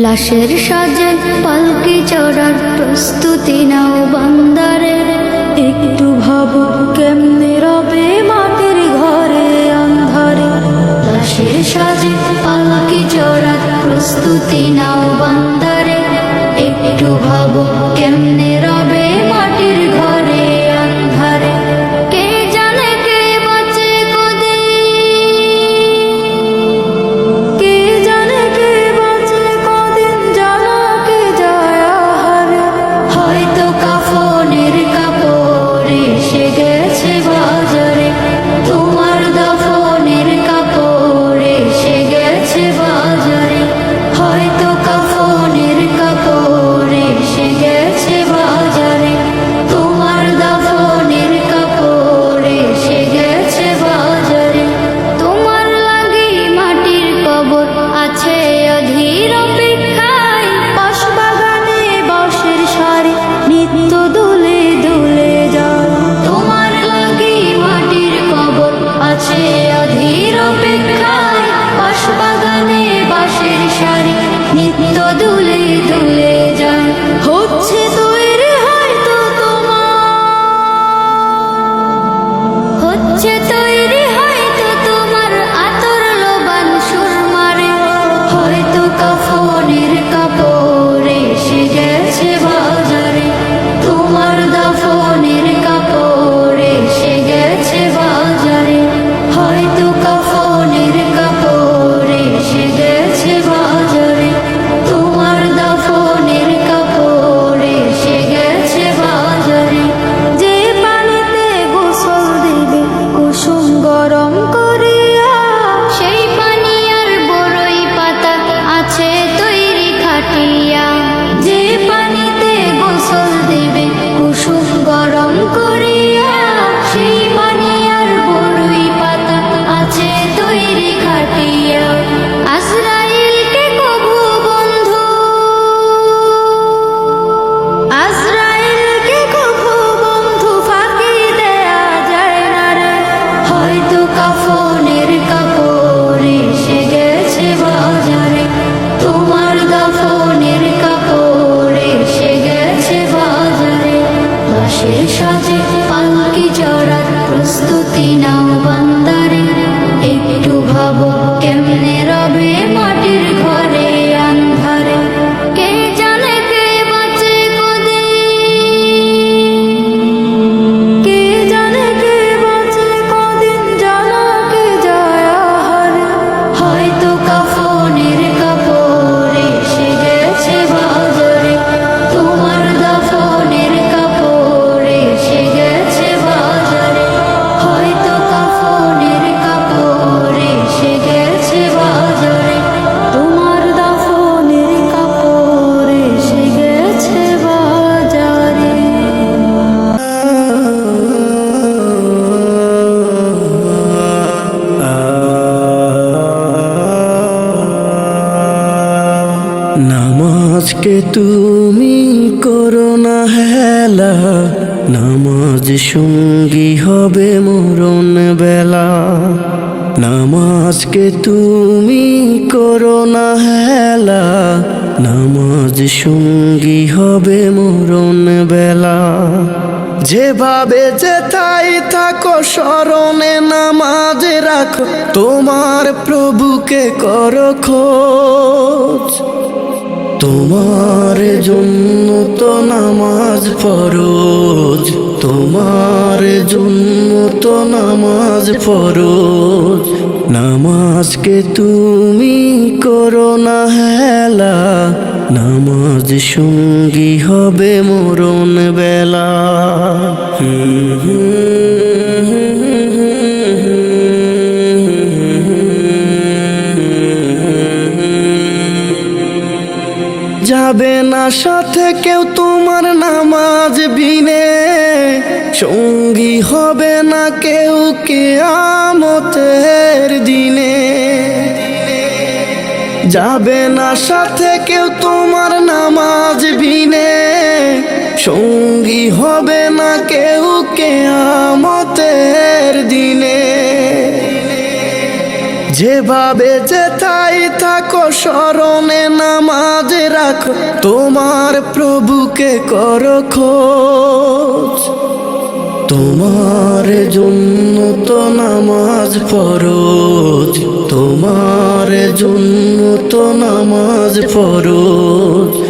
লাশের সাজে পালকি চড়ার প্রস্তুতি নাও বান্দারে। একটু ভাবো কেমনে রবে মাটির ঘরে আন্ধারে। লাশের সাজে পালকি চড়ার প্রস্তুতি নাও বান্দারে। একটু ভাবো কেমনে রবে মাটির ঘরে আন্ধারে। কে জানে কে বাঁচে কদিন, কে জানে কে বাঁচে কদিন, জানা কে যায় আহারে। হয়তো কাফনের কাপড় এসে গেছে বাজারে, তোমার দাফনের কাপড় এসে গেছে বাজারে। হয়তো কাফনের কাপড় এসে গেছে বাজারে, তোমার দাফনের কাপড় এসে গেছে বাজারে। তোমার লাগি মাটির কবর আছে অধীর অপেক্ষায়, বাঁশবাগানে বাঁশের সারি নিত্য দুলে দুলে যায়। তোমার লাগি মাটির কবর আছে অধীর অপেক্ষায়, বাঁশবাগানে বাঁশের সারি নিত্য দুলে দুলে যায়। হচ্ছে তৈরি হয়তো হচ্ছে তৈরি হয়তো তোমার আতর লোবান সুরমারে। হয়তো কাফনের কাপড় এসে গেছে বাজারে, তোমার দাফনের কাপড় এসে গেছে বাজারে। হয়তো কাফনের কাপড় এসে গেছে বাজারে, তোমার দাফনের কাপড় এসে গেছে বাজারে। যে পানিতে গোসল দিবে কুসুম গরম করিয়া, সেই পানি আর বড়ই পাতা আছে তৈরি খাটিয়া। যে পানিতে গোসল দিবে কুসুম গরম করিয়া, সেই পানি আর বড়ই পাতা আছে তৈরি খাটিয়া। আজরাইলকে কবু বন্ধু, আজরাইলকে কবু বন্ধু ফাঁকি দেয়া যায় না রে। হয়তো কাফনের কাপড় এসে গেছে বাজারে, তোমার দাফনের কাপড় এসে গেছে বাজারে। লাশের সাজে পালকি চড়ার প্রস্তুতি নাও বান্দারে। একটু ভাবো কেমনে রবে মাটির ঘরে আন্ধারে। কে জানে কে বাঁচে কদিন, কে জানে কে বাঁচে কদিন, জানা কে যায় আহারে। হয়তো কাফনের কাপড় এসে গেছে বাজারে, তোমার দাফনের কাপড় এসে গেছে বাজারে। হয়তো কাফনের কাপড় এসে গেছে বাজারে, তোমার দাফনের কাপড় এসে গেছে বাজারে। নামাজকে তুমি করো না হেলা, নামাজ সঙ্গী হবে মরণ বেলা। নামাজকে তুমি করো না হেলা, নামাজ সঙ্গী হবে মরণ বেলা। যেভাবে যেথায় থাকো স্মরণে নামাজ রাখো, তোমার প্রভুকে করো খোঁজ। তোমার জন্য তো নামাজ ফরজ, তোমার জন্য তো নামাজ ফরজ। নামাজকে তুমি করো না হেলা, নামাজ সঙ্গী হবে মরণ বেলা। যাবে না সাথে কেউ তোমার নামাজ বিনে, সঙ্গী হবে না কেউ কিয়ামতের দিনে। যাবে না সাথে কেউ তোমার নামাজ বিনে, সঙ্গী হবে না কেউ কিয়ামতের দিনে। যেভাবে যেথায় থাকো স্মরণে নামাজ রাখো, তোমার প্রভুকে করো খোঁজ। তোমার জন্য তো নামাজ ফরজ, তোমার জন্য তো নামাজ ফরজ।